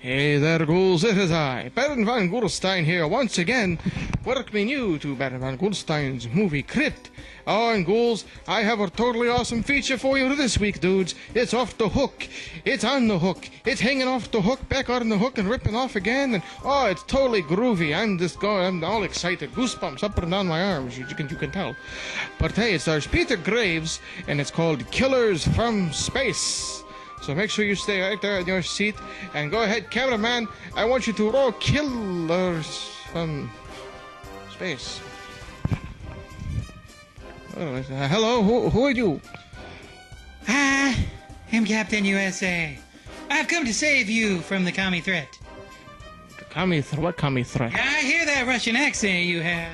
Hey there, ghouls, it is I, Baron Von Goldstein here once again, welcoming you to Baron Von Goldstein's movie Crypt. Oh, and ghouls, I have a totally awesome feature for you this week, dudes. It's off the hook. It's on the hook. It's hanging off the hook, back on the hook, and ripping off again, and oh, it's totally groovy. I'm all excited. Goosebumps up and down my arms, you can tell. But hey, it stars Peter Graves, and it's called Killers from Space. So make sure you stay right there in your seat, and go ahead, cameraman, I want you to roll Killers from Space. Hello, who are you? I am Captain USA. I've come to save you from the commie threat. What commie threat? Yeah, I hear that Russian accent you have.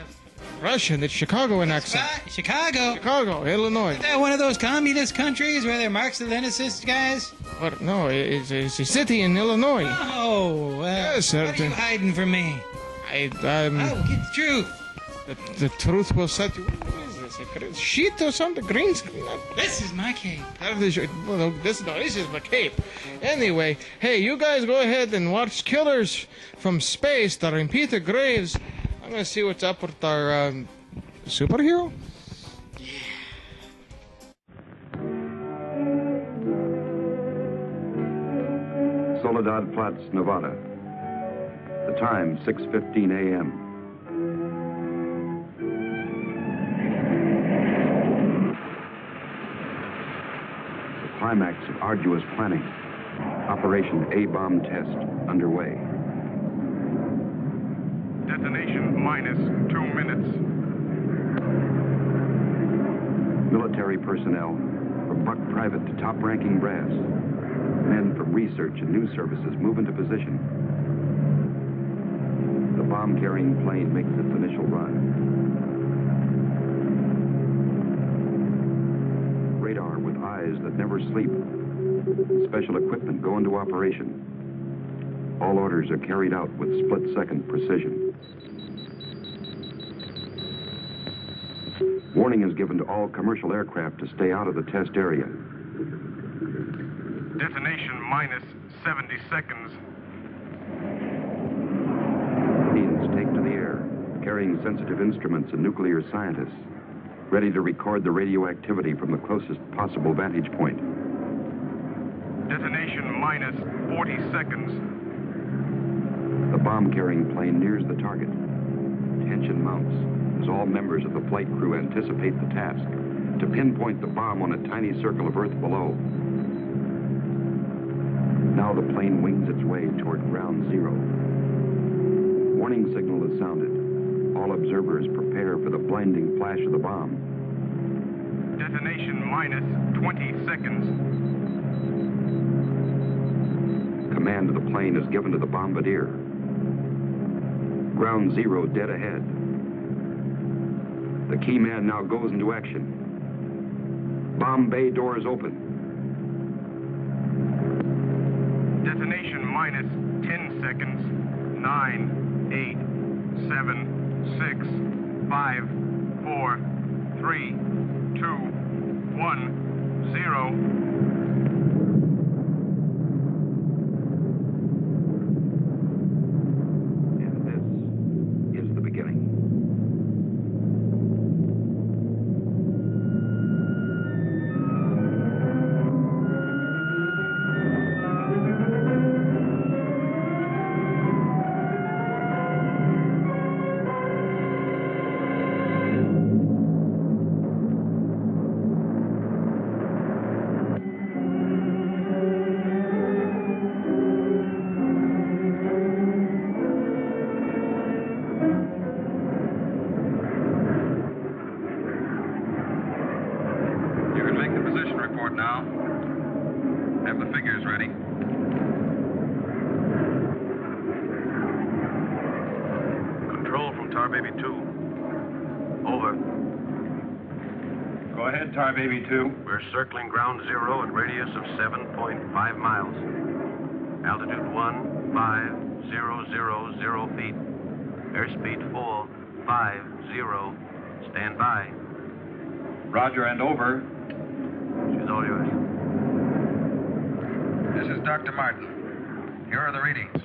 Russian, it's Chicagoan accent. Right, Chicago, Illinois. Is that one of those communist countries where they're Marxist-Leninist guys? What? No, it's a city in Illinois. Oh, yes, what are you hiding from me? Oh, get the truth. The truth will set you... What is this? A sheet or something? Green screen? This is my cape. This is my cape. Anyway, hey, you guys go ahead and watch Killers from Space starring Peter Graves. I'm gonna see what's up with our superhero. Soledad Flats, Nevada. The time, 6:15 a.m. The climax of arduous planning. Operation A-bomb test underway. Detonation minus 2 minutes. Military personnel, from buck private to top-ranking brass. Men from research and news services move into position. The bomb-carrying plane makes its initial run. Radar with eyes that never sleep. Special equipment go into operation. All orders are carried out with split-second precision. Warning is given to all commercial aircraft to stay out of the test area. Detonation minus 70 seconds. Planes take to the air, carrying sensitive instruments and nuclear scientists, ready to record the radioactivity from the closest possible vantage point. Detonation minus 40 seconds. The bomb-carrying plane nears the target. Tension mounts as all members of the flight crew anticipate the task to pinpoint the bomb on a tiny circle of Earth below. Now the plane wings its way toward ground zero. Warning signal is sounded. All observers prepare for the blinding flash of the bomb. Detonation minus 20 seconds. Command of the plane is given to the bombardier. Ground zero dead ahead. The key man now goes into action. Bomb bay doors open. Detonation minus 10 seconds. 9, 8, 7, 6, 5, 4, 3, 2, 1, 0. Now, have the figures ready. Control from Tar Baby 2. Over. Go ahead, Tar Baby 2. We're circling ground zero at radius of 7.5 miles. Altitude 15,000 feet. Airspeed full 50. Stand by. Roger and over. She's all yours. This is Dr. Martin. Here are the readings.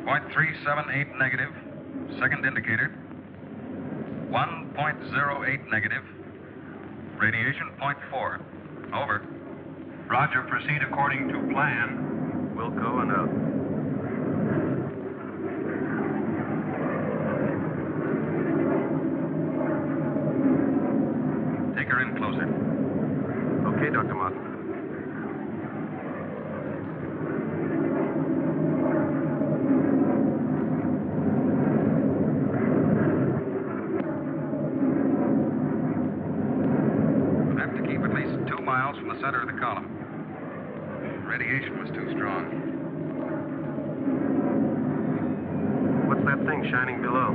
0.378 negative, second indicator. 1.08 negative. Radiation 0.4. Over. Roger, proceed according to plan. Wilco and out. Take her in closer. Okay, Dr. Martin. We'll have to keep at least 2 miles from the center of the column. Radiation was too strong. What's that thing shining below?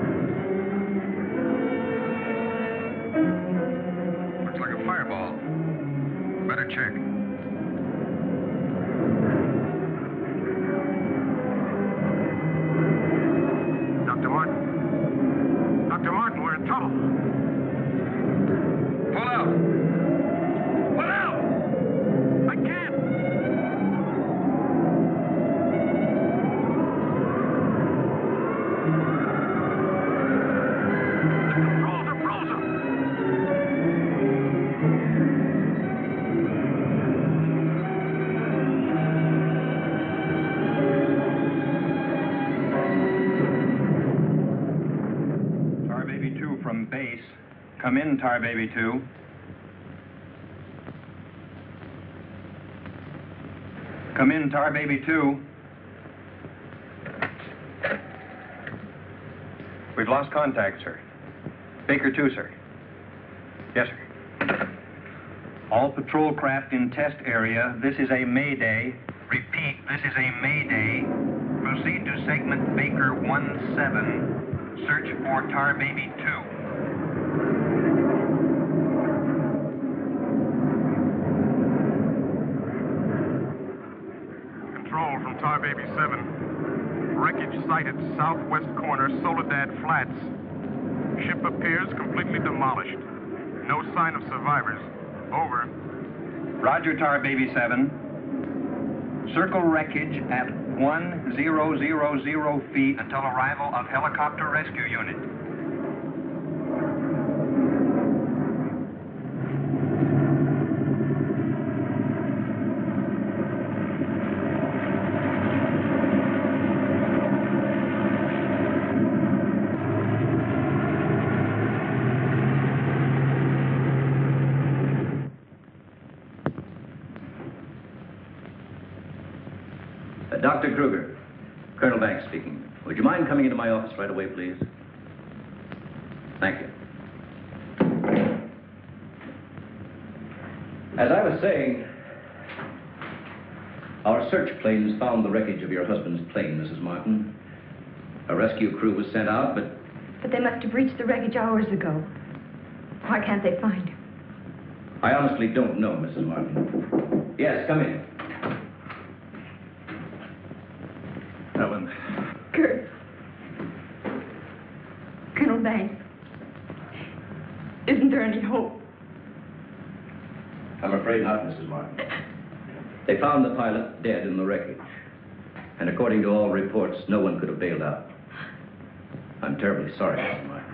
Looks like a fireball. Better check. Dr. Martin. Dr. Martin, we're in trouble. Pull out! Pull out! I can't! The controls are frozen! Tar Baby 2 from base. Come in, Tar Baby 2. Come in, Tar Baby 2. We've lost contact, sir. Baker 2, sir. Yes, sir. All patrol craft in test area. This is a mayday. Repeat, this is a mayday. Proceed to segment Baker 17. Search for Tar Baby 2. Control from Tar Baby 7. Wreckage sighted southwest corner, Soledad Flats. Ship appears completely demolished. No sign of survivors. Over. Roger, Tar Baby 7. Circle wreckage at 1000 feet until arrival of helicopter rescue unit. Dr. Kruger, Colonel Banks speaking. Would you mind coming into my office right away, please? Thank you. As I was saying, our search planes found the wreckage of your husband's plane, Mrs. Martin. A rescue crew was sent out, but... But they must have reached the wreckage hours ago. Why can't they find him? I honestly don't know, Mrs. Martin. Yes, come in. Helen. Kurt. Colonel Banks. Isn't there any hope? I'm afraid not, Mrs. Martin. They found the pilot dead in the wreckage. And according to all reports, no one could have bailed out. I'm terribly sorry, Mrs. Martin.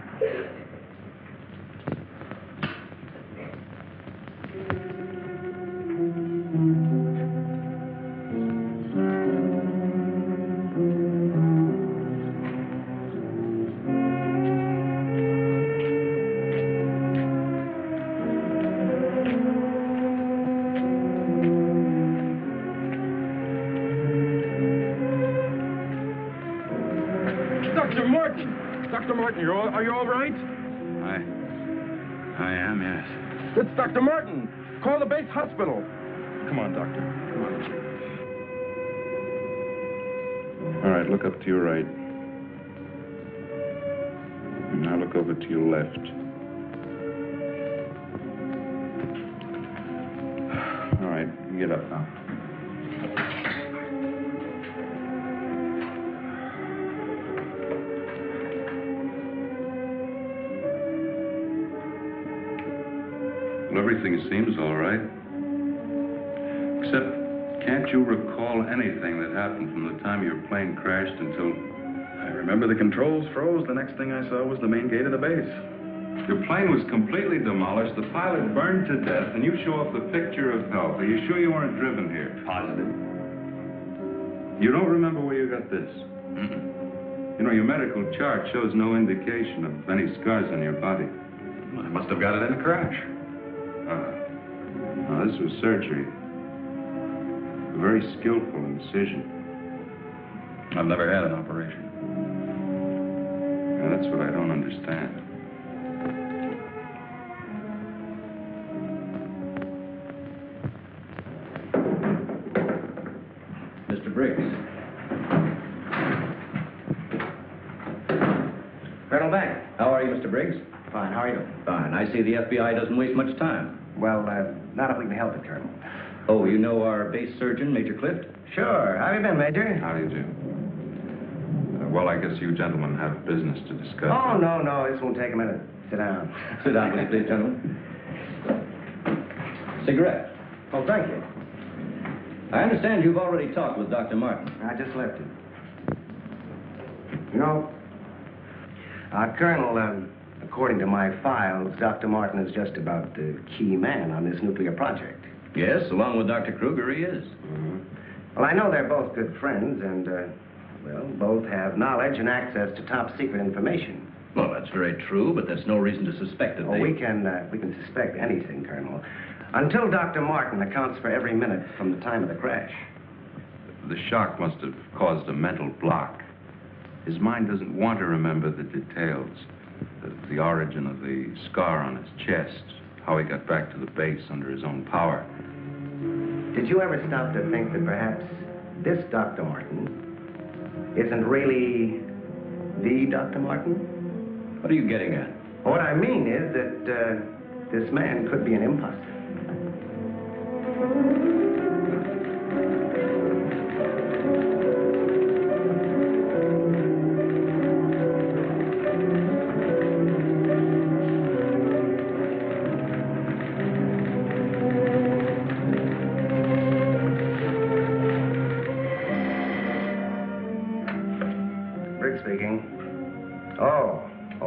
Dr. Martin, are you all right? I am, yes. It's Dr. Martin. Call the base hospital. Come on, Doctor. Come on. All right, look up to your right. And now look over to your left. All right, you get up now. Well, everything seems all right. Except Can't you recall anything that happened from the time your plane crashed until... I remember the controls froze. The next thing I saw was the main gate of the base. Your plane was completely demolished, the pilot burned to death, and you show off the picture of health. Are you sure you weren't driven here? Positive. You don't remember where you got this? Mm-mm. You know, your medical chart shows no indication of any scars on your body. I must have got it in a crash. Now, this was surgery. A very skillful incision. I've never had an operation. Now, that's what I don't understand. Mr. Briggs. Colonel Banks. How are you, Mr. Briggs? Fine, how are you? Fine. I see the FBI doesn't waste much time. Well, not if we can help it, Colonel. Oh, you know our base surgeon, Major Crypt? Sure. How have you been, Major? How do you do? Well, I guess you gentlemen have business to discuss. Oh, no. This won't take a minute. Sit down. Sit down, will you, please, gentlemen. Cigarette. Oh, thank you. I understand you've already talked with Dr. Martin. I just left him. You know, Colonel, according to my files, Dr. Martin is just about the key man on this nuclear project. Yes, along with Dr. Kruger, he is. Mm-hmm. Well, I know they're both good friends, and, both have knowledge and access to top-secret information. Well, that's very true, but that's no reason to suspect that we can suspect anything, Colonel, until Dr. Martin accounts for every minute from the time of the crash. The shock must have caused a mental block. His mind doesn't want to remember the details, the origin of the scar on his chest, how he got back to the base under his own power. Did you ever stop to think that perhaps this Dr. Martin isn't really the Dr. Martin? What are you getting at? What I mean is that this man could be an imposter.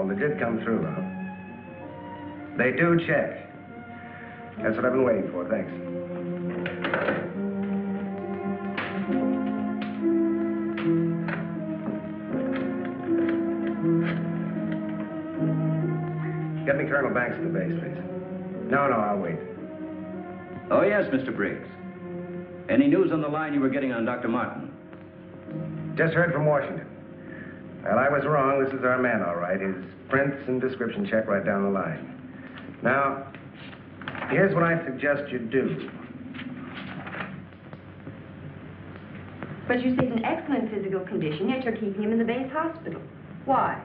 They did come through, huh? They do check. That's what I've been waiting for, thanks. Get me Colonel Banks at the base, please. No, I'll wait. Oh, yes, Mr. Briggs. Any news on the line you were getting on Dr. Martin? Just heard from Washington. Well, I was wrong. This is our man, all right. His prints and description check right down the line. Now, here's what I suggest you do. But you say he's in excellent physical condition, yet you're keeping him in the base hospital. Why?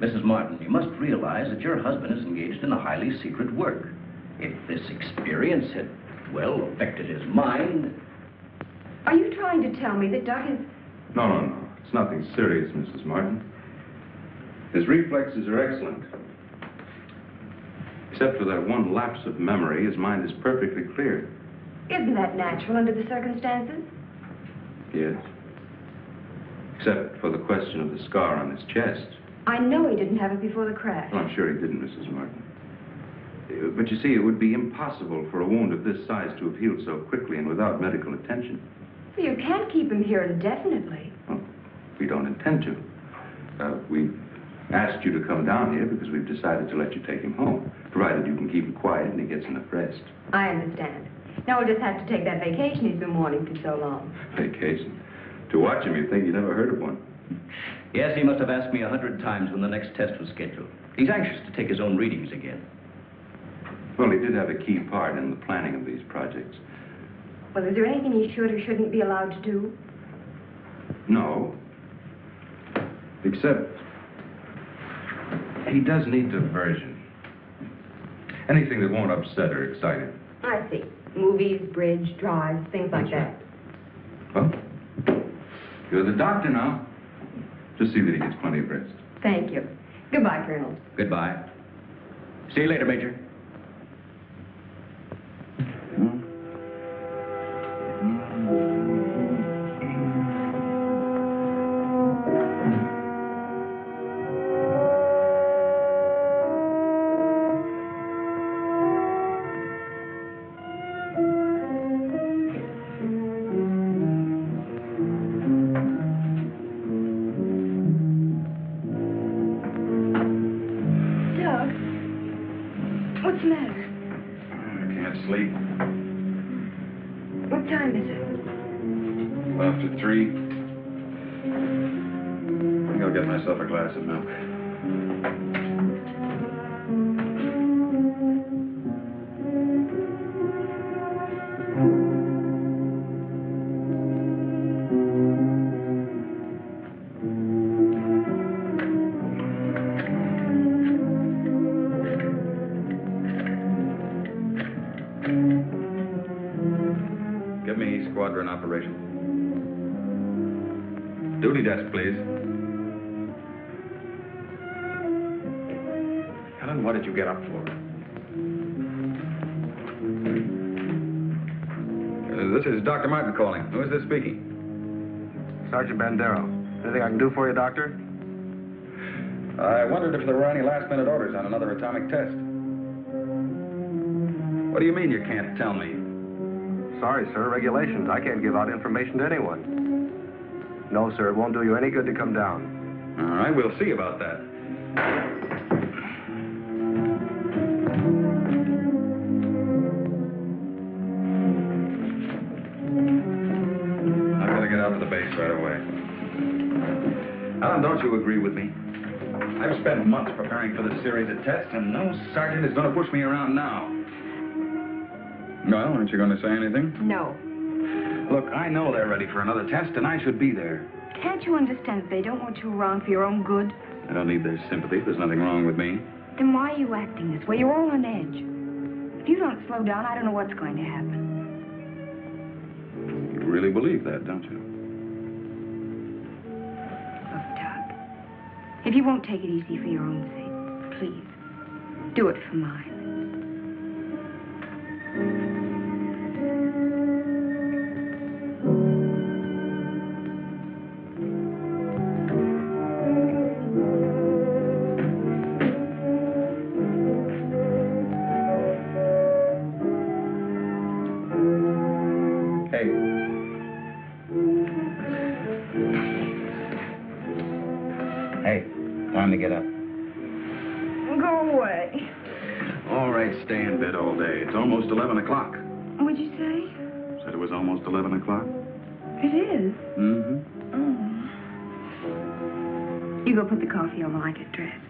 Mrs. Martin, you must realize that your husband is engaged in a highly secret work. If this experience had, affected his mind... Are you trying to tell me that Doc is... No. It's nothing serious, Mrs. Martin. His reflexes are excellent. Except for that one lapse of memory, his mind is perfectly clear. Isn't that natural under the circumstances? Yes. Except for the question of the scar on his chest. I know he didn't have it before the crash. Well, I'm sure he didn't, Mrs. Martin. But you see, it would be impossible for a wound of this size to have healed so quickly and without medical attention. Well, you can't keep him here indefinitely. Well, we don't intend to. We've asked you to come down here because we've decided to let you take him home, provided you can keep him quiet and he gets enough rest. I understand. Now we'll just have to take that vacation he's been wanting for so long. Vacation? To watch him, you'd think you never heard of one. Yes, he must have asked me 100 times when the next test was scheduled. He's anxious to take his own readings again. Well, he did have a key part in the planning of these projects. Well, is there anything he should or shouldn't be allowed to do? No. Except he does need diversion. Anything that won't upset or excite him. I see. Movies, bridge, drives, things like that. Well, you're the doctor now. Just see that he gets plenty of rest. Thank you. Goodbye, Colonel. Goodbye. See you later, Major. Hmm? time is it? After 3. I think I'll get myself a glass of milk. Give me squadron operation. Duty desk, please. Helen, what did you get up for? This is Dr. Martin calling. Who is this speaking? Sergeant Bandero. Anything I can do for you, Doctor? I wondered if there were any last-minute orders on another atomic test. What do you mean you can't tell me? Sorry, sir. Regulations. I can't give out information to anyone. No, sir. It won't do you any good to come down. All right, we'll see about that. I've got to get out to the base right away. Alan, don't you agree with me? I've spent months preparing for this series of tests, and no sergeant is going to push me around now. Well, aren't you going to say anything? No. Look, I know they're ready for another test, and I should be there. Can't you understand that they don't want you around for your own good? I don't need their sympathy. There's nothing wrong with me. Then why are you acting this way? You're all on edge. If you don't slow down, I don't know what's going to happen. You really believe that, don't you? Look, Doc, if you won't take it easy for your own sake, please, do it for mine. Hey, time to get up. Go away. All right, stay in bed all day. It's almost 11 o'clock. What'd you say? Said it was almost 11 o'clock? It is. Mm-hmm. Oh. You go put the coffee on while I get dressed.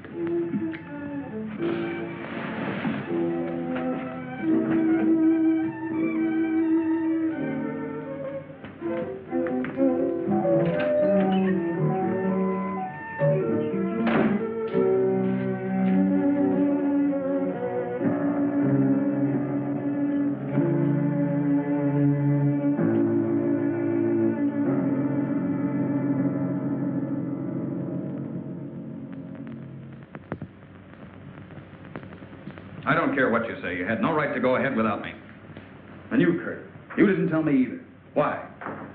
I don't care what you say. You had no right to go ahead without me. And you, Kurt, you didn't tell me either. Why?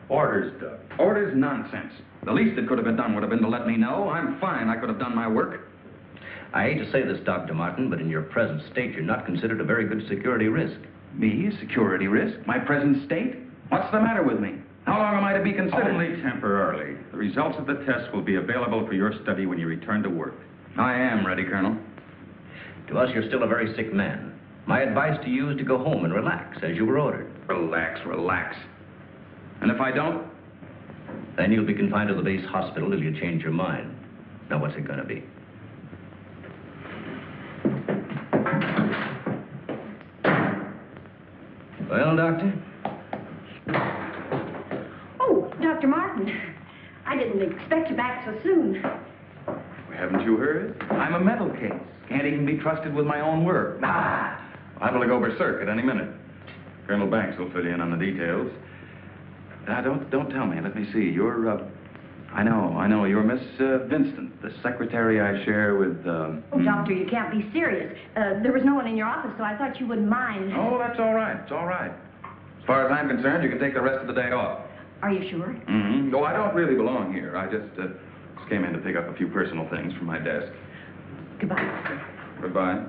Orders, Doug. Orders? Nonsense. The least that could have been done would have been to let me know. I'm fine. I could have done my work. I hate to say this, Dr. Martin, but in your present state, you're not considered a very good security risk. Me? A security risk? My present state? What's the matter with me? How long am I to be considered? Only temporarily. The results of the test will be available for your study when you return to work. I am ready, Colonel. To us, you're still a very sick man. My advice to you is to go home and relax, as you were ordered. Relax, relax. And if I don't? Then you'll be confined to the base hospital till you change your mind. Now, what's it going to be? Well, Doctor? Oh, Dr. Martin. I didn't expect you back so soon. Haven't you heard? I'm a mental case. Can't even be trusted with my own work. Liable to go berserk at any minute. Colonel Banks will fill you in on the details. Don't tell me. Let me see. You're, I know. You're Miss Vincent, the secretary I share with, Oh, Doctor, you can't be serious. There was no one in your office, so I thought you wouldn't mind. Oh, that's all right. It's all right. As far as I'm concerned, you can take the rest of the day off. Are you sure? Mm-hmm. No, I don't really belong here. I just came in to pick up a few personal things from my desk. Goodbye, Doctor. Goodbye.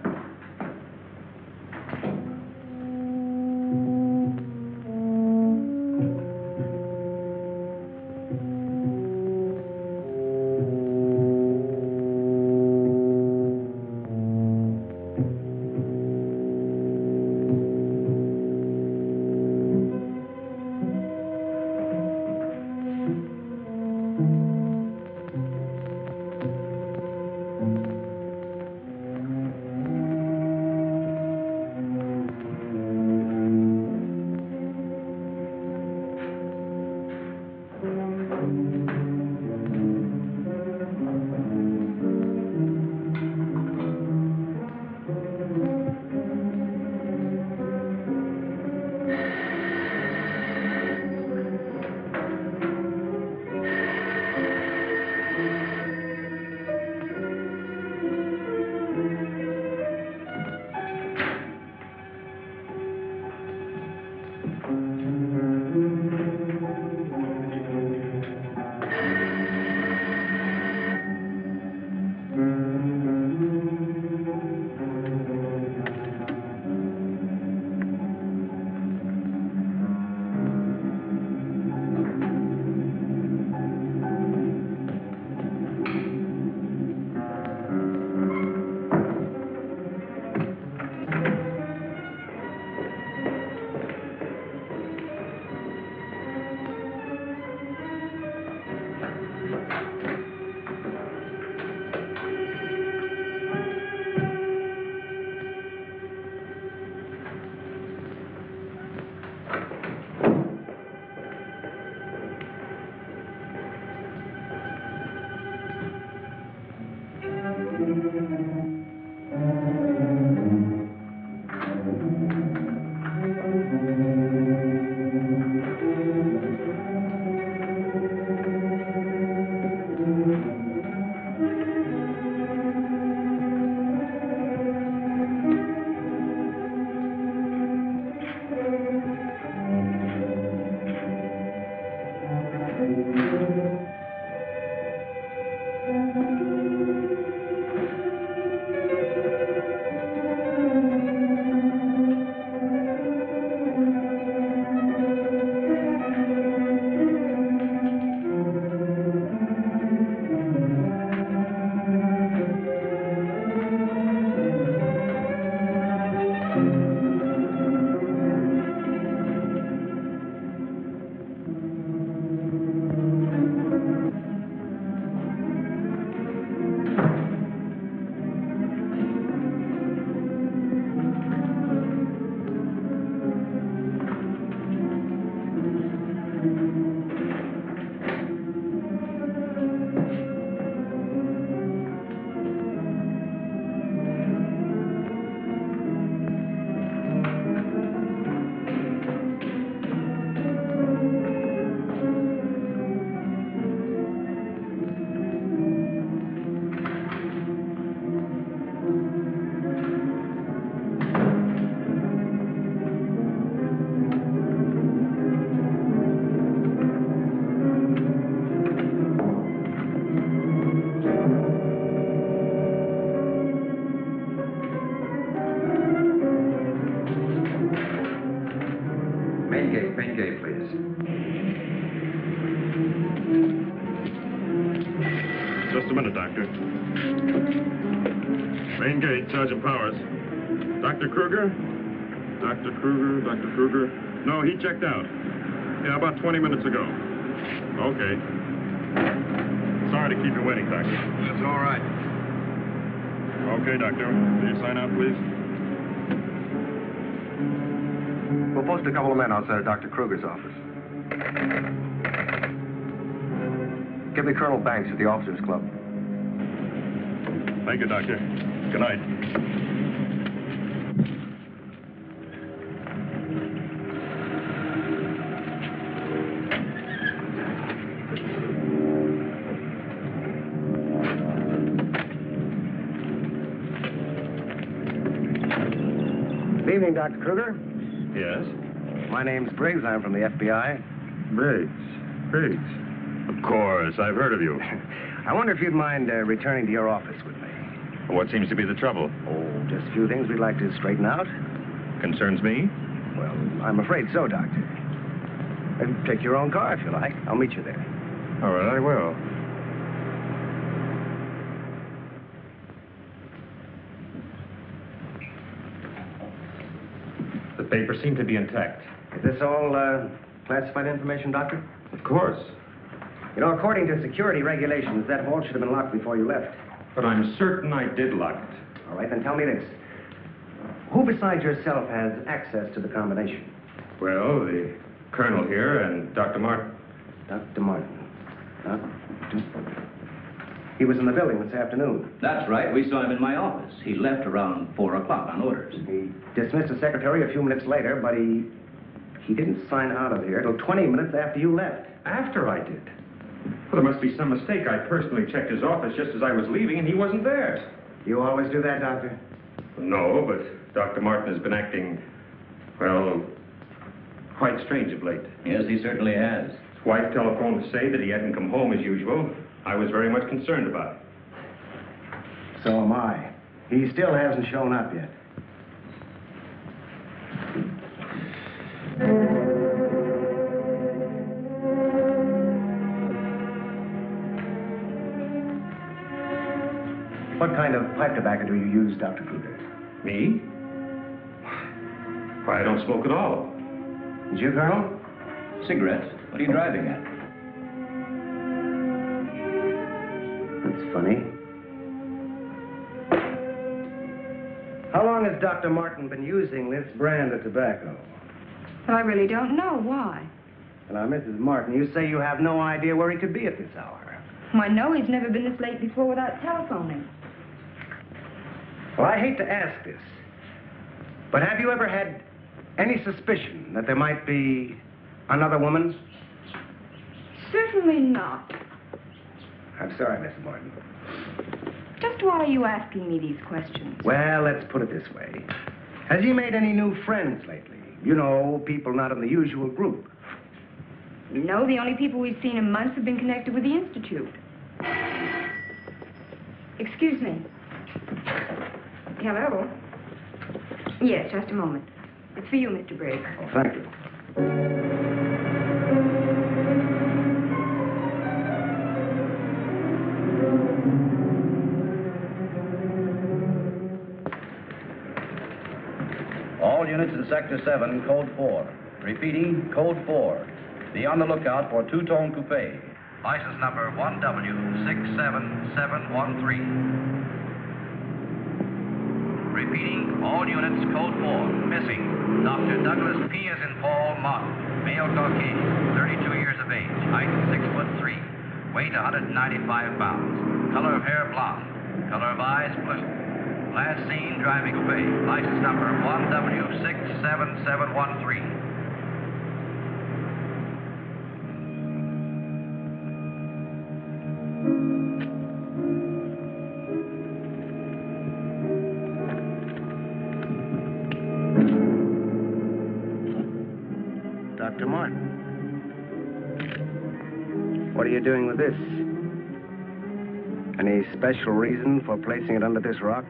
is. Just a minute, Doctor. Main gate, Sergeant Powers. Dr. Kruger? Dr. Kruger. No, he checked out. Yeah, about 20 minutes ago. Okay. Sorry to keep you waiting, Doctor. That's all right. Okay, Doctor. Will you sign out, please? We'll post a couple of men outside of Dr. Kruger's office. Give me Colonel Banks at the Officers Club. Thank you, Doctor. Good night. Good evening, Dr. Kruger. Yes? My name's Briggs. I'm from the FBI. Briggs. Of course, I've heard of you. I wonder if you'd mind returning to your office with me. What seems to be the trouble? Oh, just a few things we'd like to straighten out. Concerns me? Well, I'm afraid so, Doctor. Take your own car if you like. I'll meet you there. All right, I will. The papers seem to be intact. Is this all classified information, Doctor? Of course. You know, according to security regulations, that vault should have been locked before you left. But I'm certain I did lock it. All right, then tell me this. Who besides yourself has access to the combination? Well, the colonel here and Dr. Martin. Dr. Martin. He was in the building this afternoon. That's right. We saw him in my office. He left around 4 o'clock on orders. He dismissed the secretary a few minutes later, but he didn't sign out of here until 20 minutes after you left. After I did. Well, there must be some mistake. I personally checked his office just as I was leaving, and he wasn't there. You always do that, Doctor? No, but Dr. Martin has been acting, well, quite strange of late. Yes, he certainly has. His wife telephoned to say that he hadn't come home as usual. I was very much concerned about it. So am I. He still hasn't shown up yet. What kind of pipe tobacco do you use, Dr. Kruger? Me? Why, I don't smoke at all. Did you, Colonel? Cigarettes? What are you driving at? That's funny. How long has Dr. Martin been using this brand of tobacco? Well, I really don't know. Why? Now, Mrs. Martin, you say you have no idea where he could be at this hour. Well, I know he's never been this late before without telephoning. Well, I hate to ask this, but have you ever had any suspicion that there might be another woman? Certainly not. I'm sorry, Mrs. Martin. Just why are you asking me these questions? Well, let's put it this way. Has he made any new friends lately? You know, people not in the usual group. No, the only people we've seen in months have been connected with the Institute. Excuse me. Hello? Yes, just a moment. It's for you, Mr. Briggs. Oh, thank you. All units in Sector 7, Code 4. Repeating, Code 4. Be on the lookout for two-tone coupe. License number 1W67713. Repeating, all units, Code 4. Missing, Dr. Douglas P. as in Paul Martin. Male Caucasian, 32 years of age. Height 6'3". Weight 195 pounds. Color of hair blonde. Color of eyes blue. Last seen driving coupe. License number 1W67713. Dr. Martin. What are you doing with this? Any special reason for placing it under this rock?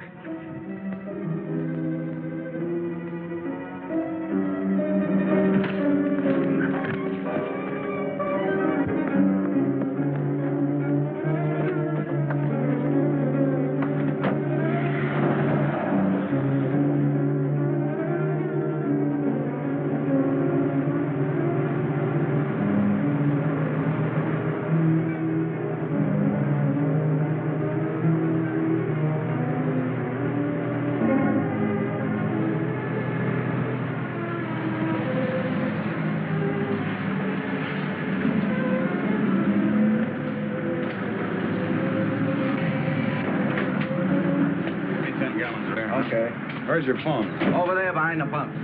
Where's your phone? Over there behind the bunks.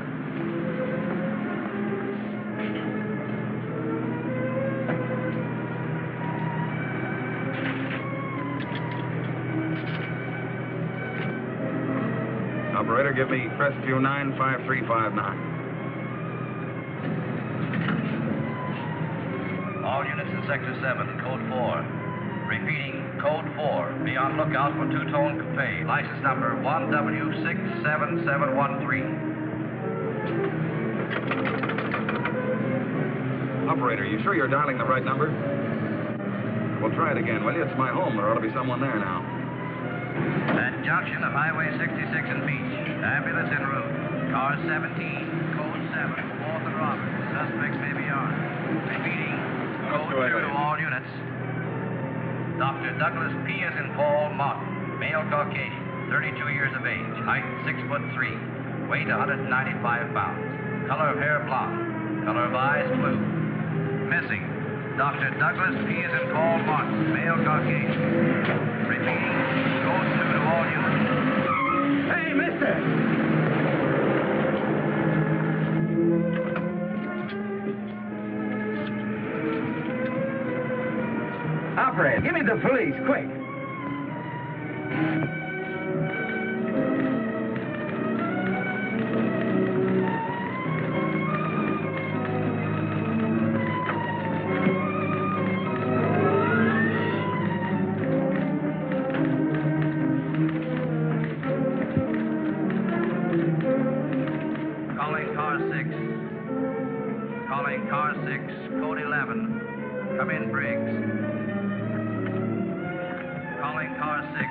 Operator, give me Crestview 95359. All units in Sector 7, Code 4. Repeating, Code 4. Be on lookout for two-tone coupe. License number 1W67713. Operator, you sure you're dialing the right number? Well, try it again, will you? It's my home. There ought to be someone there now. At junction of Highway 66 and Beach. Ambulance en route. Car 17, Code 7, 4th and Roberts. Suspects may be armed. Repeating, Code 2 to all units. Dr. Douglas P. as in Paul Martin. Male Caucasian, 32 years of age. Height 6'3". Weight 195 pounds. Color of hair blonde. Color of eyes blue. Missing, Dr. Douglas P. as in Paul Martin. Male Caucasian. Repeating, Code 2 to all units. Hey, mister! Operator, give me the police, quick. Calling car 6. Calling car 6, code 11. Come in, Briggs. Calling car 6.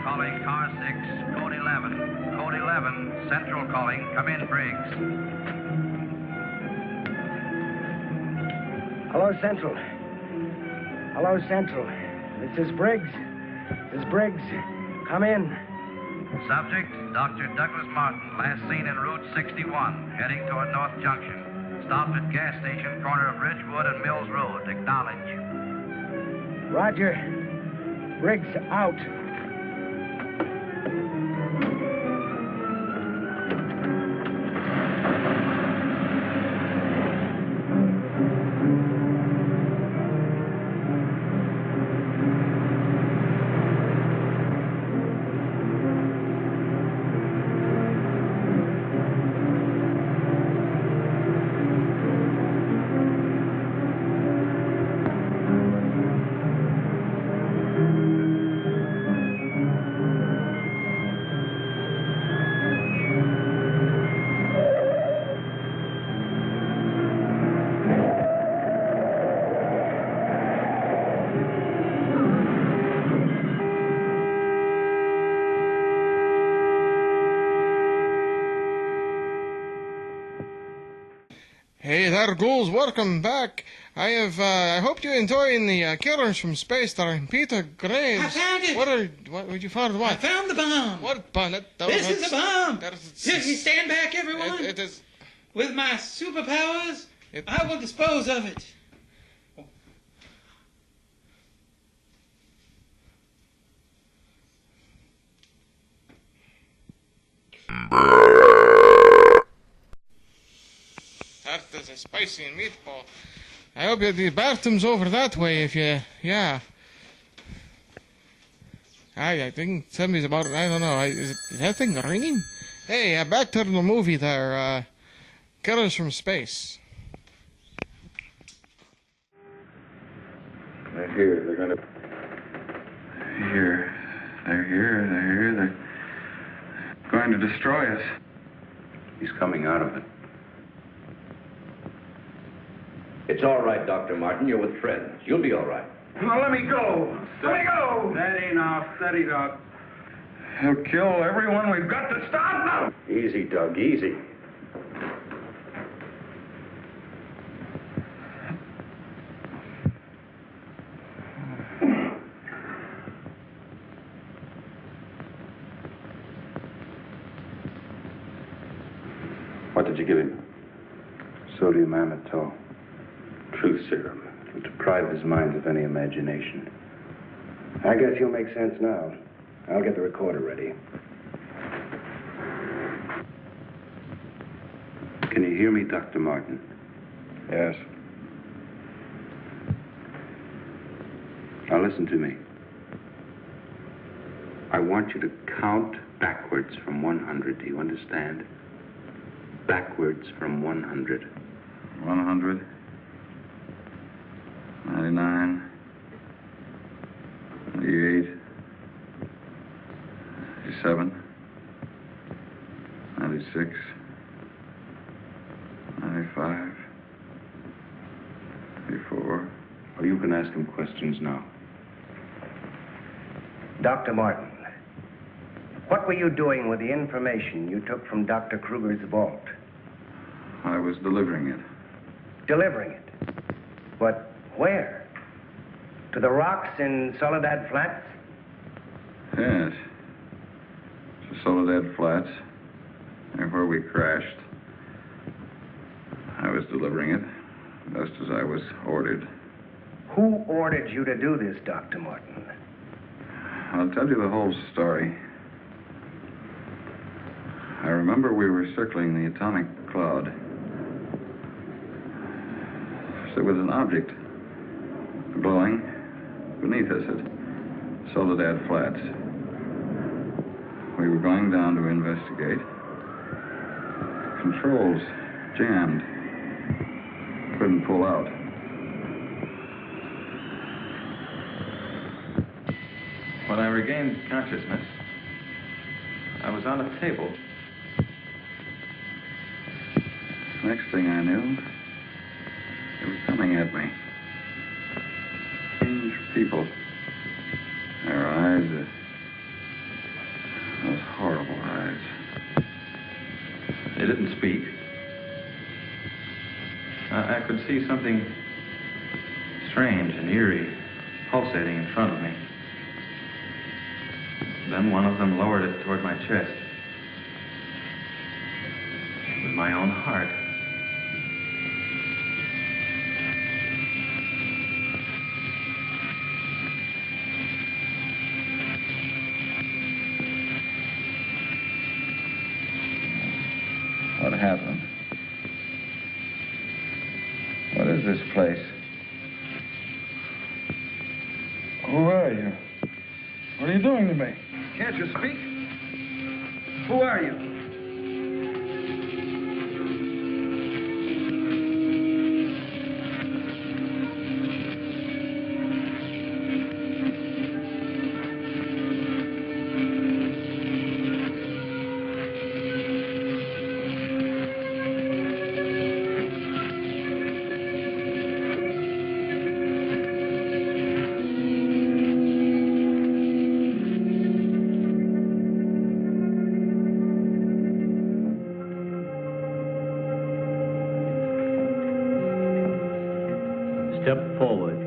Calling car 6, code 11. Code 11, Central calling. Come in, Briggs. Hello, Central. Hello, Central. This is Briggs. This is Briggs. Come in. Subject, Dr. Douglas Martin, last seen en route 61, heading toward North Junction. Stopped at gas station, corner of Ridgewood and Mills Road. Acknowledge. Roger. Briggs out. Hey there, ghouls, welcome back. I hope you're enjoying the Killers from Space starring Peter Graves. I found it. What did you find? What? I found the bomb. What bomb? This is a bomb. That's- You stand back, everyone. It is. With my superpowers, I will dispose of it. That is a spicy meatball. I hope the bathroom's over that way if you, yeah. I think somebody's about, I don't know, is that thing ringing? Hey, back to the movie there, Killers from Space. They're here. They're gonna... Here. They're here. They're here. They're going to destroy us. He's coming out of it. It's all right, Dr. Martin. You're with friends. You'll be all right. Now, let me go. Let me go. Steady now. Steady, Doc. He'll kill everyone. We've got to stop now. Easy, Doug, easy. What did you give him? Sodium amytal. Truth serum. It'll deprive his mind of any imagination. I guess you'll make sense now. I'll get the recorder ready. you hear me, Dr. Martin? Yes. Now listen to me. I want you to count backwards from 100. Do you understand? Backwards from 100. 100. 99. 98. 97. 96. 95. 94. Well, you can ask him questions now. Dr. Martin, what were you doing with the information you took from Dr. Kruger's vault? I was delivering it. Delivering it? But where? To the rocks in Soledad Flats? Yes. To Soledad Flats, and where we crashed. I was delivering it, just as I was ordered. Who ordered you to do this, Dr. Martin? I'll tell you the whole story. I remember we were circling the atomic cloud. There was an object glowing beneath us at Soledad Flats. We were going down to investigate. Controls jammed. Couldn't pull out. When I regained consciousness, I was on a table. Next thing I knew, they were coming at me. Strange people. Their eyes, those horrible eyes. They didn't speak. I could see something strange and eerie pulsating in front of me. Then one of them lowered it toward my chest. It was my own heart. What happened? What is this place? Who are you? What are you doing to me? Can't you speak? Who are you? Step forward.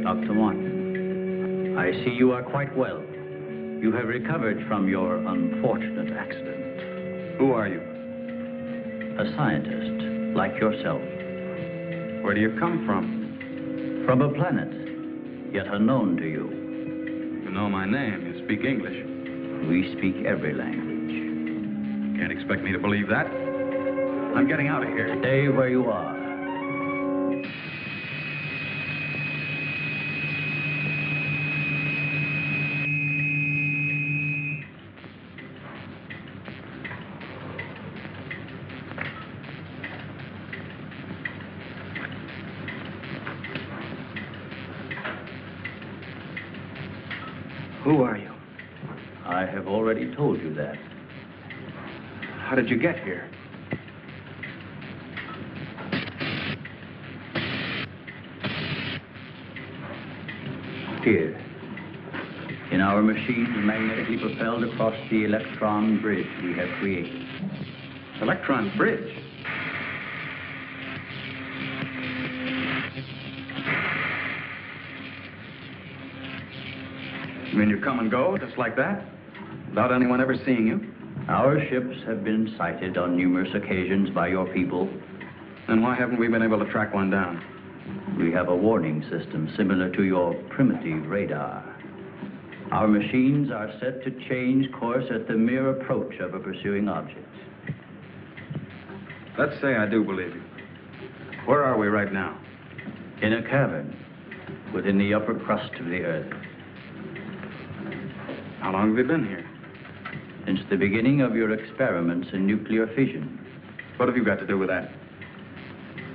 Dr. Martin, I see you are quite well. You have recovered from your unfortunate accident. Who are you? A scientist, like yourself. Where do you come from? From a planet, yet unknown to you. You know my name. You speak English. We speak every language. Can't expect me to believe that. I'm getting out of here. Stay where you are. Who are you? I have already told you that. How did you get here? Here. In our machines magnetically propelled across the electron bridge we have created. Electron bridge? You mean you come and go just like that? Without anyone ever seeing you? Our ships have been sighted on numerous occasions by your people. Then why haven't we been able to track one down? We have a warning system similar to your primitive radar. Our machines are set to change course at the mere approach of a pursuing object. Let's say I do believe you. Where are we right now? In a cavern within the upper crust of the Earth. How long have you been here? Since the beginning of your experiments in nuclear fission. What have you got to do with that?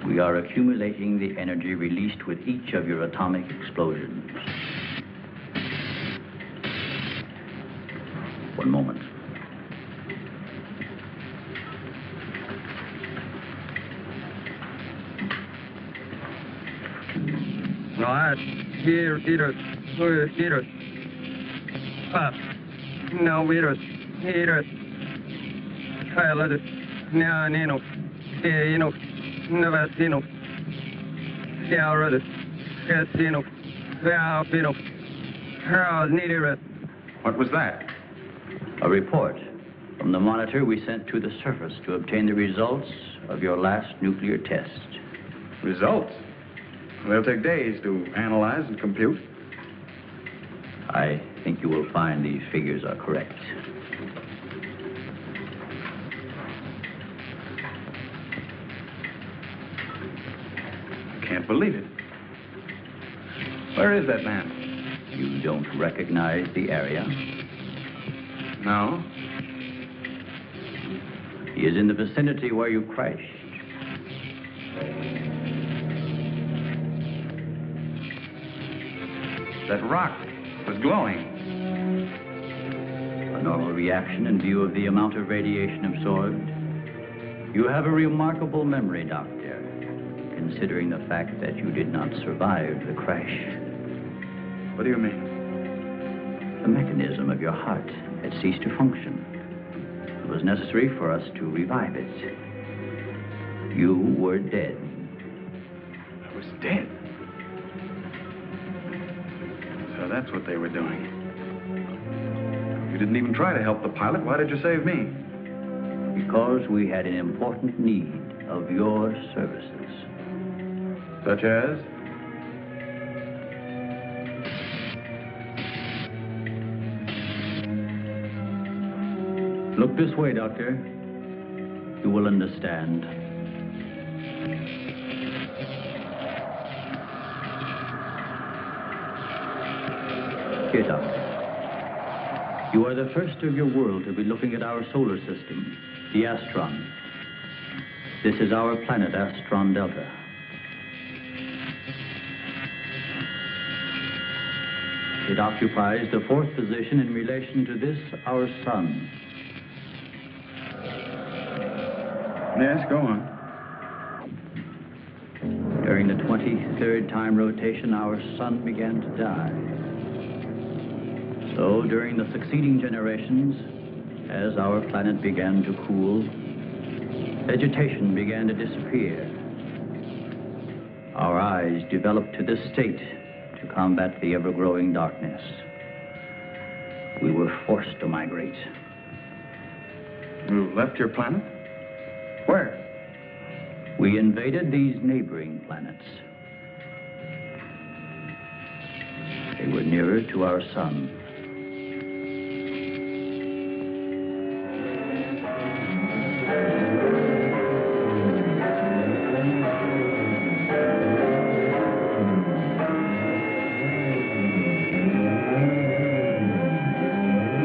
We are accumulating the energy released with each of your atomic explosions. One moment. No, I here eaters up. No eaters I let it now nino never sino yeah already casino now pino how needed it. What was that? A report from the monitor we sent to the surface to obtain the results of your last nuclear test. Results? They'll take days to analyze and compute. I think you will find these figures are correct. I can't believe it. Where is that man? You don't recognize the area? No. He is in the vicinity where you crashed. That rock was glowing. A normal reaction in view of the amount of radiation absorbed. You have a remarkable memory, Doctor, considering the fact that you did not survive the crash. What do you mean? The mechanism of your heart had ceased to function. It was necessary for us to revive it. You were dead. I was dead? So that's what they were doing. You didn't even try to help the pilot. Why did you save me? Because we had an important need of your services. Such as? Look this way, Doctor. You will understand. Here, Doctor. You are the first of your world to be looking at our solar system, the Astron. This is our planet, Astron Delta. It occupies the 4th position in relation to this, our sun. Yes, go on. During the 23rd time rotation, our sun began to die. So during the succeeding generations, as our planet began to cool, vegetation began to disappear. Our eyes developed to this state to combat the ever-growing darkness. We were forced to migrate. You left your planet? Where? We invaded these neighboring planets. They were nearer to our sun.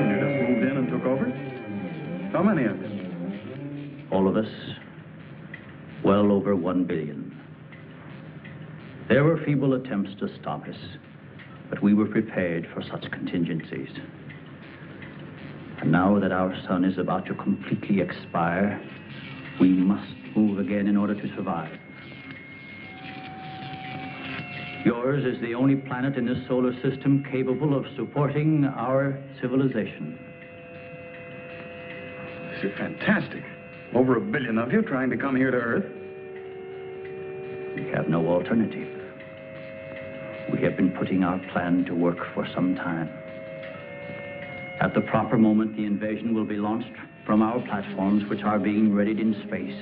You just moved in and took over? How many of you? All of us, well over 1 billion. There were feeble attempts to stop us, but we were prepared for such contingencies. And now that our sun is about to completely expire, we must move again in order to survive. Yours is the only planet in this solar system capable of supporting our civilization. This is fantastic. Over 1 billion of you trying to come here to Earth. We have no alternative. We have been putting our plan to work for some time. At the proper moment, the invasion will be launched from our platforms, which are being readied in space.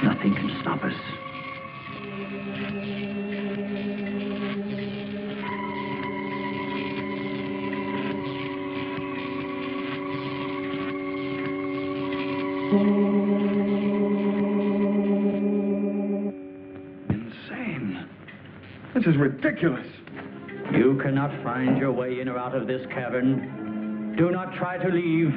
Nothing can stop us. Insane. This is ridiculous. You cannot find your way in or out of this cavern. Do not try to leave.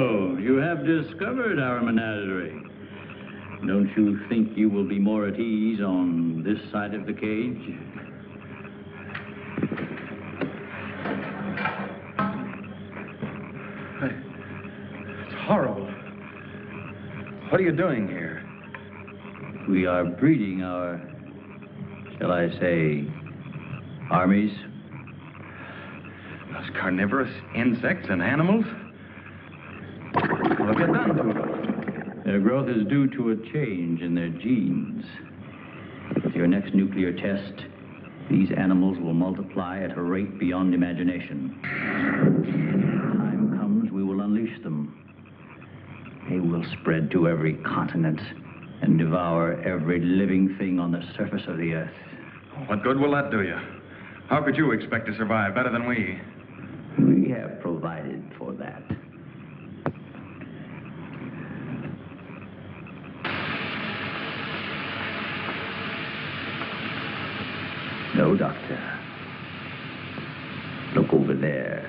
So, you have discovered our menagerie. Don't you think you will be more at ease on this side of the cage? It's horrible. What are you doing here? We are breeding our, shall I say, armies. Those carnivorous insects and animals? What have you done to them? Their growth is due to a change in their genes. With your next nuclear test, these animals will multiply at a rate beyond imagination. When the time comes, we will unleash them. They will spread to every continent and devour every living thing on the surface of the earth. What good will that do you? How could you expect to survive better than we? We have provided for that. No, Doctor. Look over there.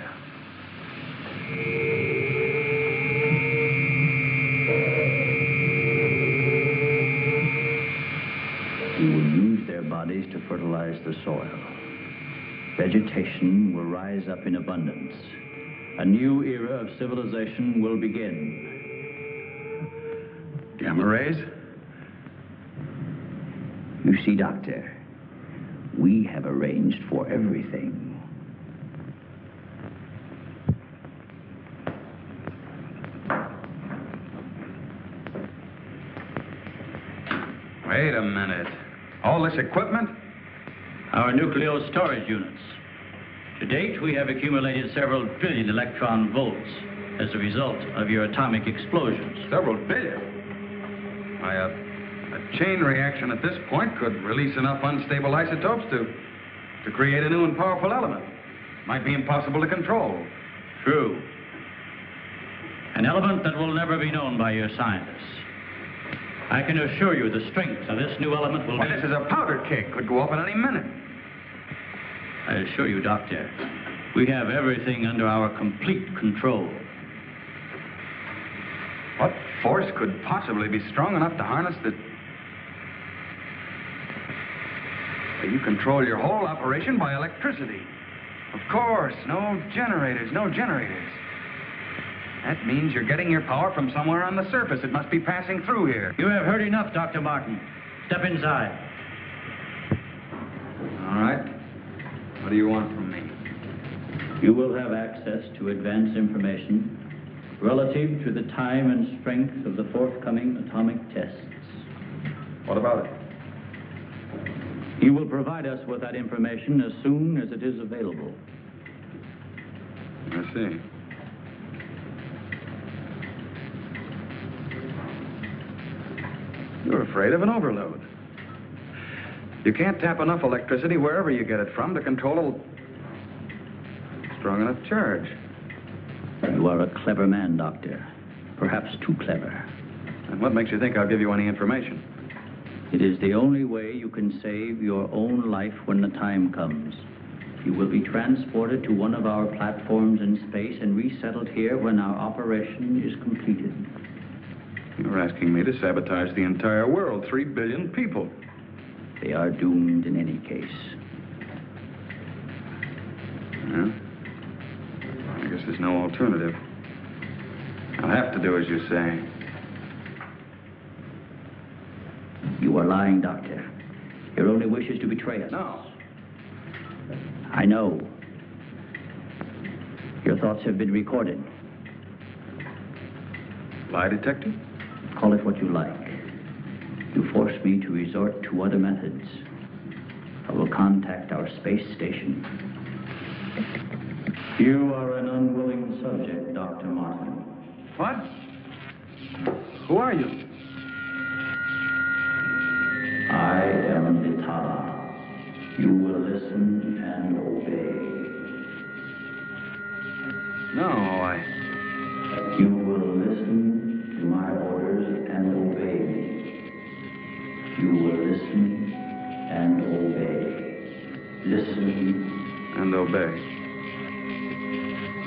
We will use their bodies to fertilize the soil. Vegetation will rise up in abundance. A new era of civilization will begin. Gamma rays? You see, Doctor, we have arranged for everything. Wait a minute. All this equipment? Our nuclear storage units. To date, we have accumulated several billion electron volts as a result of your atomic explosions. Several billion? Why, a chain reaction at this point could release enough unstable isotopes to create a new and powerful element. Might be impossible to control. True. An element that will never be known by your scientists. I can assure you the strength of this new element will Why, be... this is a powder keg. Could go off at any minute. I assure you, Doctor, we have everything under our complete control. What force could possibly be strong enough to harness the... You control your whole operation by electricity. Of course, no generators. That means you're getting your power from somewhere on the surface. It must be passing through here. You have heard enough, Dr. Martin. Step inside. All right. What do you want from me? You will have access to advanced information relative to the time and strength of the forthcoming atomic tests. What about it? You will provide us with that information as soon as it is available. I see. You're afraid of an overload. You can't tap enough electricity wherever you get it from to control a strong enough charge. You are a clever man, Doctor. Perhaps too clever. And what makes you think I'll give you any information? It is the only way you can save your own life when the time comes. You will be transported to one of our platforms in space and resettled here when our operation is completed. You're asking me to sabotage the entire world, 3 billion people. They are doomed in any case. Yeah? I guess there's no alternative. I'll have to do as you say. You are lying, Doctor. Your only wish is to betray us. No. I know. Your thoughts have been recorded. Lie detector? Call it what you like. You force me to resort to other methods. I will contact our space station. You are an unwilling subject, Dr. Martin. What? Who are you? I am Vitala. You will listen and obey. No, You will listen to my orders and obey me. You will listen and obey. Listen and obey.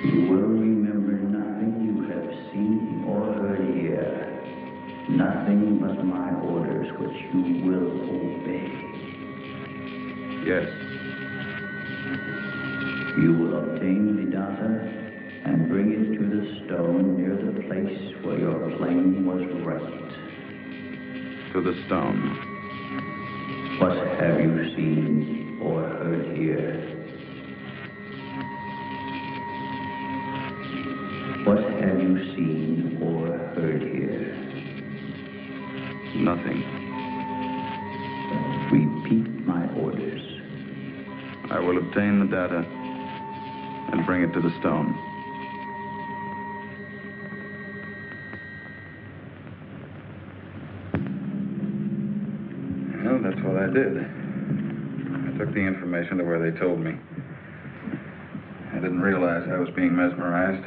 You will remember nothing you have seen nothing but my orders which you will obey. Yes. You will obtain the data and bring it to the stone near the place where your plane was wrecked. To the stone. What have you seen or heard here? What have you seen or heard here? Nothing. Repeat my orders. I will obtain the data and bring it to the stone. Well, that's what I did. I took the information to where they told me. I didn't realize I was being mesmerized.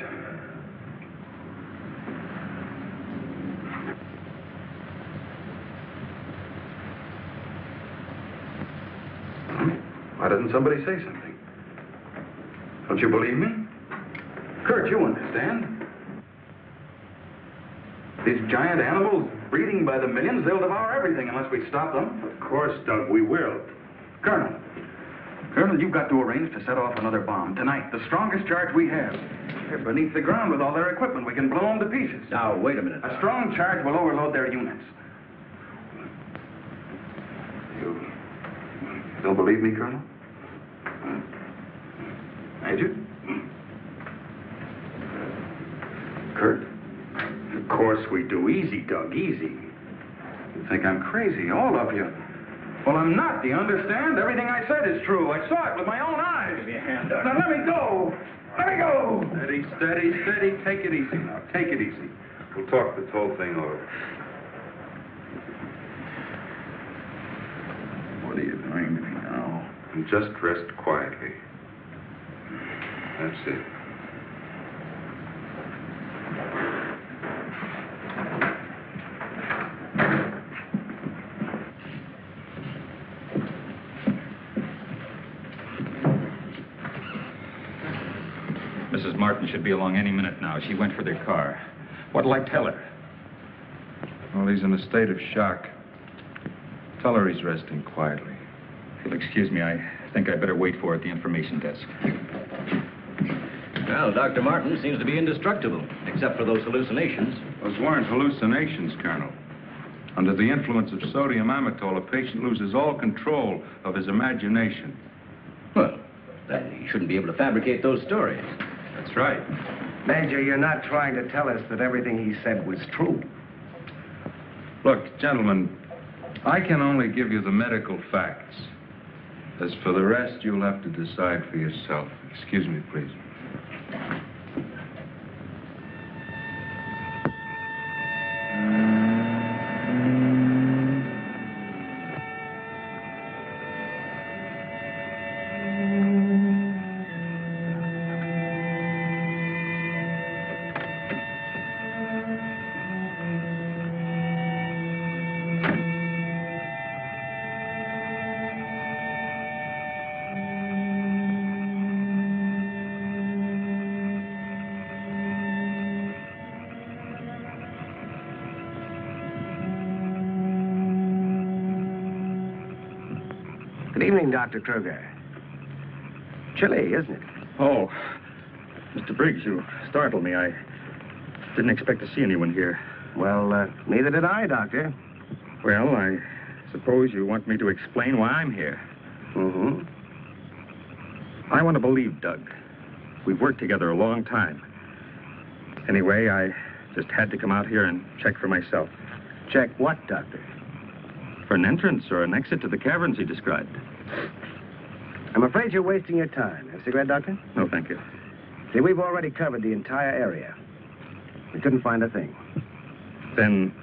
Why didn't somebody say something? Don't you believe me? Kurt, you understand. These giant animals breeding by the millions, they'll devour everything unless we stop them. Of course, Doug, we will. Colonel, you've got to arrange to set off another bomb tonight. The strongest charge we have. They're beneath the ground with all their equipment. We can blow them to pieces. Now, wait a minute. A strong charge will overload their units. You don't believe me, Colonel? Major? Kurt? Of course we do. Easy, Doug, easy. You think I'm crazy, all of you. Well, I'm not, do you understand? Everything I said is true. I saw it with my own eyes. Give me a hand, Doug. Now, let me go. Let me go. Steady, steady, steady. Take it easy now. Take it easy. We'll talk this whole thing over. What are you doing to me now? And just rest quietly. That's it. Mrs. Martin should be along any minute now. She went for their car. What'll I tell her? Well, he's in a state of shock. Tell her he's resting quietly. If you'll excuse me, I think I'd better wait for her at the information desk. Well, Dr. Martin seems to be indestructible, except for those hallucinations. Those weren't hallucinations, Colonel. Under the influence of sodium amytal, a patient loses all control of his imagination. Well, then he shouldn't be able to fabricate those stories. That's right. Major, you're not trying to tell us that everything he said was true. Look, gentlemen, I can only give you the medical facts. As for the rest, you'll have to decide for yourself. Excuse me, please. Good evening, Dr. Kruger. Chilly, isn't it? Oh, Mr. Briggs, you startled me. I didn't expect to see anyone here. Well, neither did I, Doctor. Well, I suppose you want me to explain why I'm here. Mm-hmm. I want to believe Doug. We've worked together a long time. Anyway, I just had to come out here and check for myself. Check what, Doctor? For an entrance or an exit to the caverns he described. I'm afraid you're wasting your time. Have a cigarette, Doctor? No, thank you. See, we've already covered the entire area. We couldn't find a thing. Then,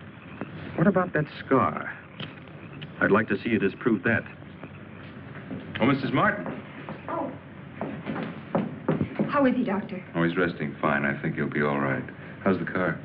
what about that scar? I'd like to see you disprove that. Oh, Mrs. Martin. Oh. How is he, Doctor? Oh, he's resting fine. I think he'll be all right. How's the car?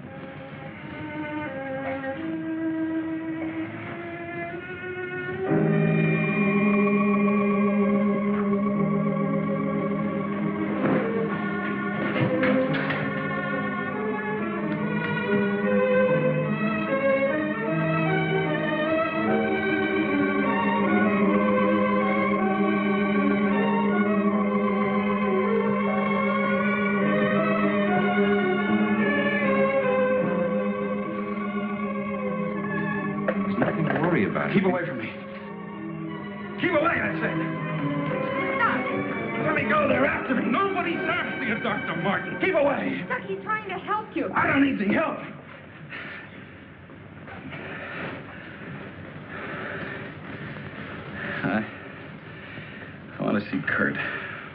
keep away from me. Keep away, I said. Let me go. They're after me. Nobody's after you, Dr. Martin. Keep away. Doug, he's trying to help you. I don't need the help. I want to see Kurt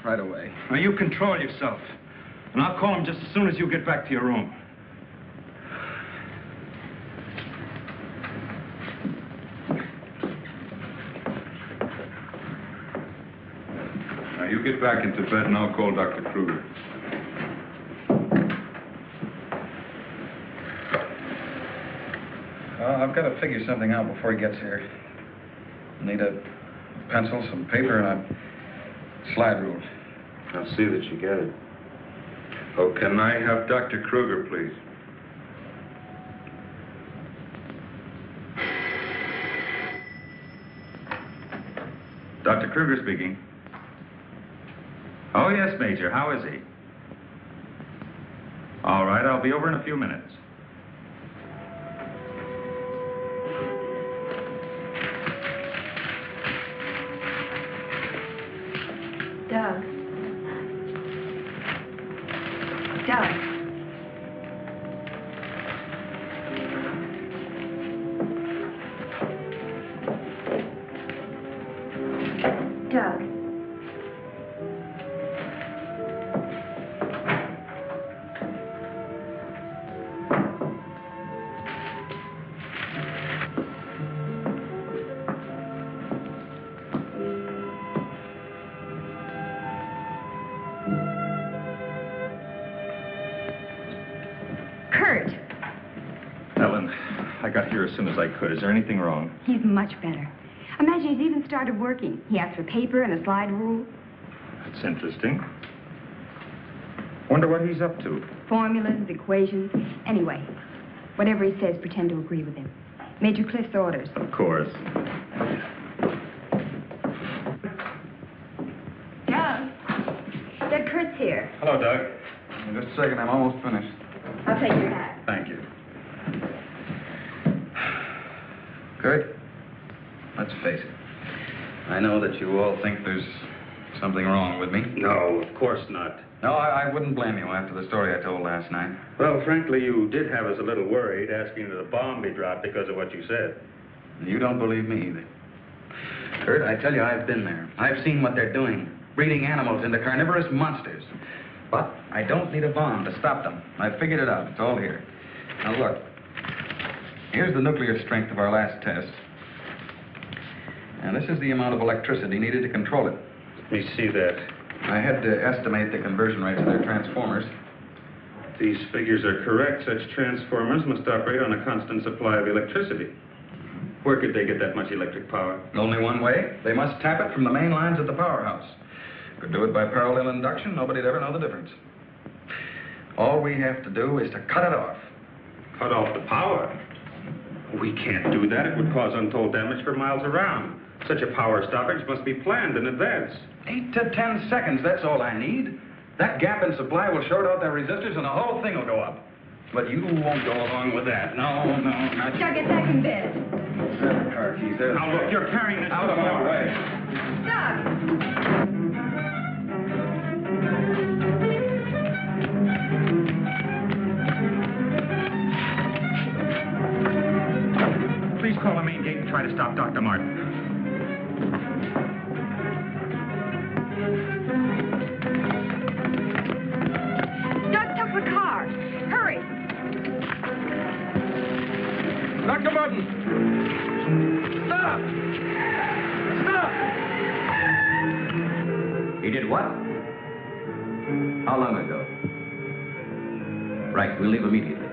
right away. Now, you control yourself. And I'll call him just as soon as you get back to your room. Now, you get back into bed and I'll call Dr. Kruger. I've got to figure something out before he gets here. I need a pencil, some paper, and a slide rule. I'll see that you get it. Oh, can I have Dr. Kruger, please? Dr. Kruger speaking. Oh, yes, Major. How is he? All right, I'll be over in a few minutes. Doug. Doug. Doug. Kurt. Ellen, I got here as soon as I could. Is there anything wrong? He's much better. Imagine he's even started working. He asked for paper and a slide rule. That's interesting. Wonder what he's up to. Formulas, equations. Anyway, whatever he says, pretend to agree with him. Major Cliff's orders. Of course. Doug. Doug, Kurt's here. Hello, Doug. Just a second, I'm almost finished. I'll take your hat. Thank you. Kurt, let's face it. I know that you all think there's something wrong with me. No, of course not. No, I wouldn't blame you after the story I told last night. Well, frankly, you did have us a little worried, asking that a bomb be dropped because of what you said. You don't believe me either. Kurt, I tell you, I've been there. I've seen what they're doing, breeding animals into carnivorous monsters. But I don't need a bomb to stop them. I've figured it out. It's all here. Now, look. Here's the nuclear strength of our last test. And this is the amount of electricity needed to control it. Let me see that. I had to estimate the conversion rates of their transformers. If these figures are correct, such transformers must operate on a constant supply of electricity. Where could they get that much electric power? Only one way. They must tap it from the main lines at the powerhouse. Could do it by parallel induction. Nobody'd ever know the difference. All we have to do is to cut it off. Cut off the power? We can't do that. It would cause untold damage for miles around. Such a power stoppage must be planned in advance. 8 to 10 seconds, that's all I need. That gap in supply will short out their resistors and the whole thing will go up. But you won't go along with that. No, not you. Doug, get back in bed. Seven car keys. There's Now, look, you're carrying this out of my way. Doug! Please call the main gate and try to stop Dr. Martin. Doug, stop the car. Hurry. Dr. Martin! Stop! Stop! He did what? How long ago? Right, we'll leave immediately.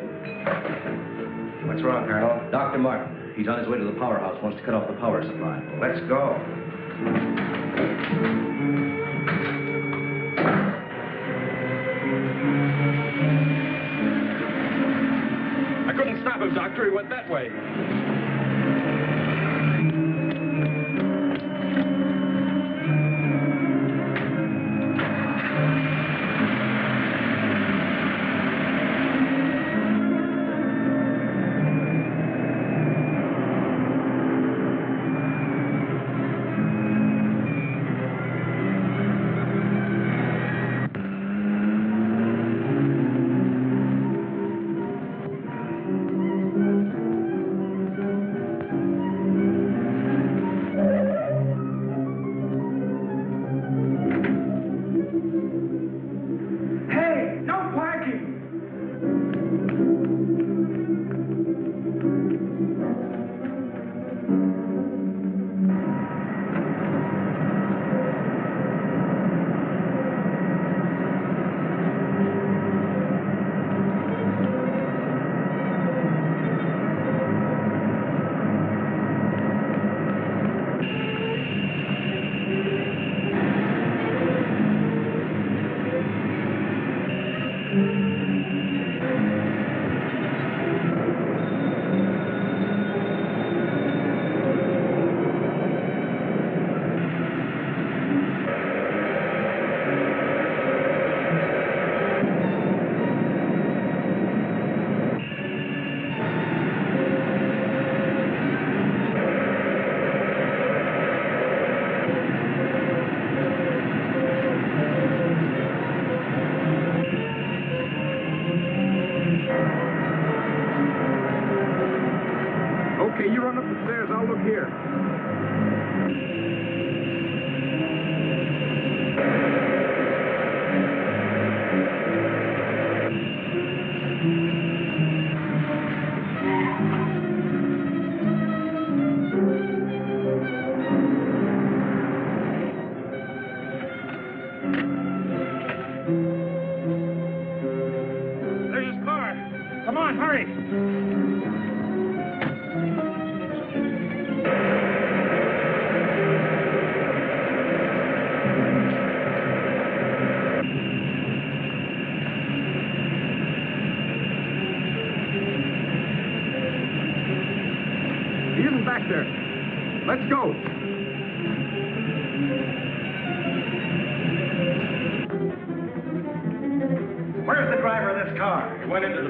What's wrong, Colonel? Dr. Martin. He's on his way to the powerhouse, wants to cut off the power supply. Let's go. I couldn't stop him, Doctor. He went that way.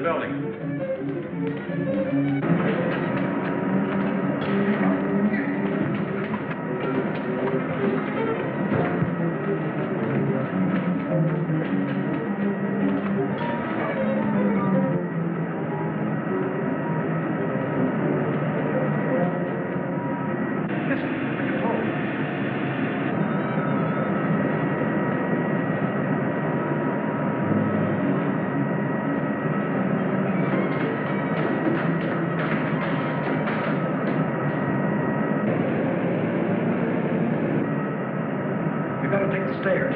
building. We gotta take the stairs.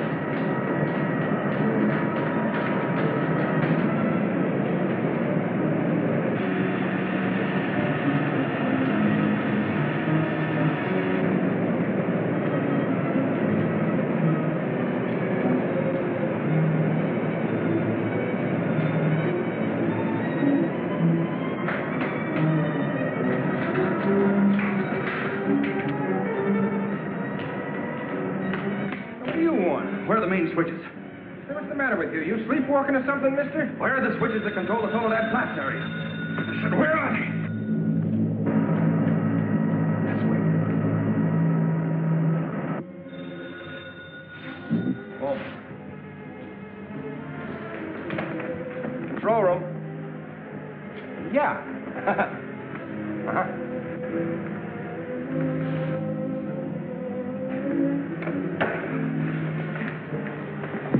What do you want? Where are the main switches? Hey, what's the matter with you? You sleepwalking or something, mister? Where are the switches that control the Soledad Flats area? I said, where are they? This way. Oh. Control room. Yeah. Uh-huh.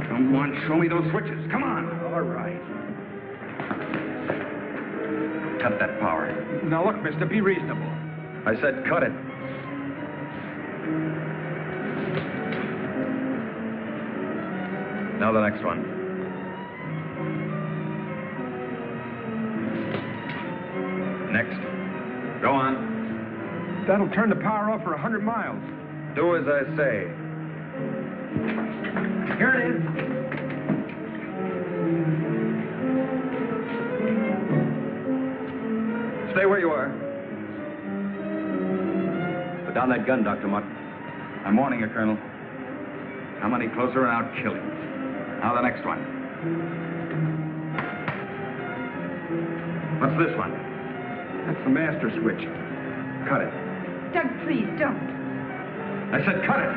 Come on, show me those switches. Come on. All right. Cut that power. Now, look, mister, be reasonable. I said cut it. Now the next one. Next. Go on. That'll turn the power off for 100 miles. Do as I say. Here it is. Stay where you are. Put down that gun, Dr. Mutt. I'm warning you, Colonel. Come any closer and I'll kill you. Now the next one. What's this one? That's the master switch. Cut it. Doug, please, don't. I said cut it.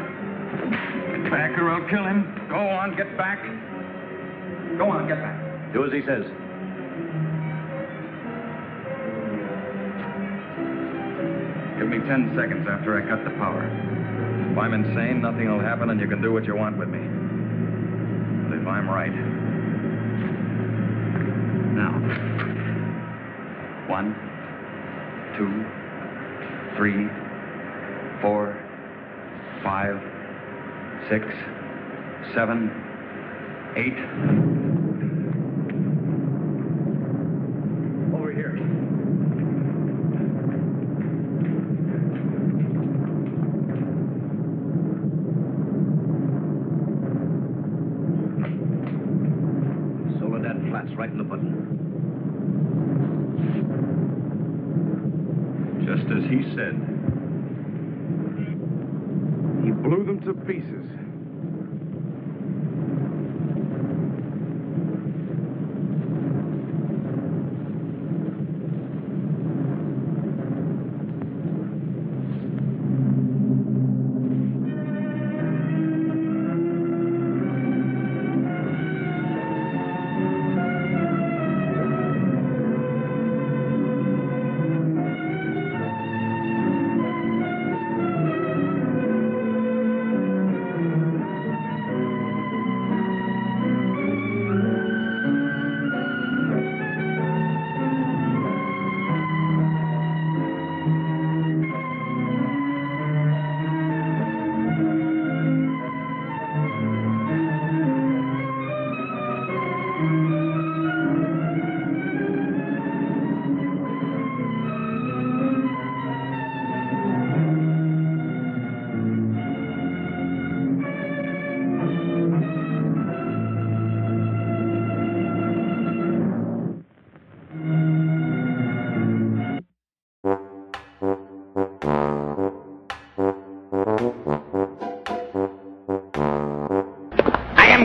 Get back or I'll kill him. Go on, get back. Go on, get back. Do as he says. Give me 10 seconds after I cut the power. If I'm insane, nothing will happen and you can do what you want with me. But if I'm right... Now. 1, 2, 3, 4, 5, 6, 7, 8. Over here. Soledad Flats, right in the button. Just as he said. He blew them to pieces.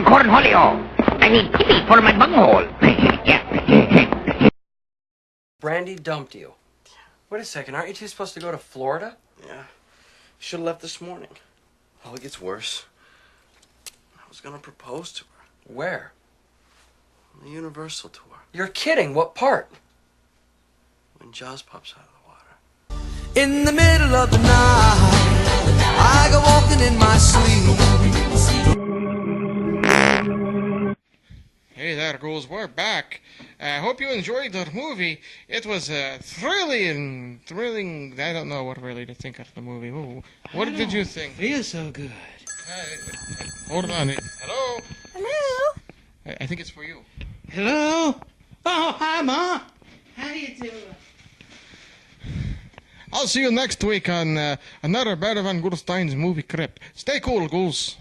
Cornholio. I need pity for my bunghole. Yeah. Brandy dumped you. Wait a second, aren't you two supposed to go to Florida? Yeah. Should have left this morning. Oh, it gets worse. I was gonna propose to her. Where? On the Universal tour. You're kidding. What part? When Jaws pops out of the water. In the middle of the night, I go walking in my sleep. Hey there, ghouls. We're back. I hope you enjoyed the movie. It was thrilling. I don't know what really to think of the movie. Ooh. What did you think? Feels so good. Hold on. Hello? Hello? I think it's for you. Hello? Oh, hi, Ma. How do you do? I'll see you next week on another Bader Van Goolstein's movie Crypt. Stay cool, ghouls.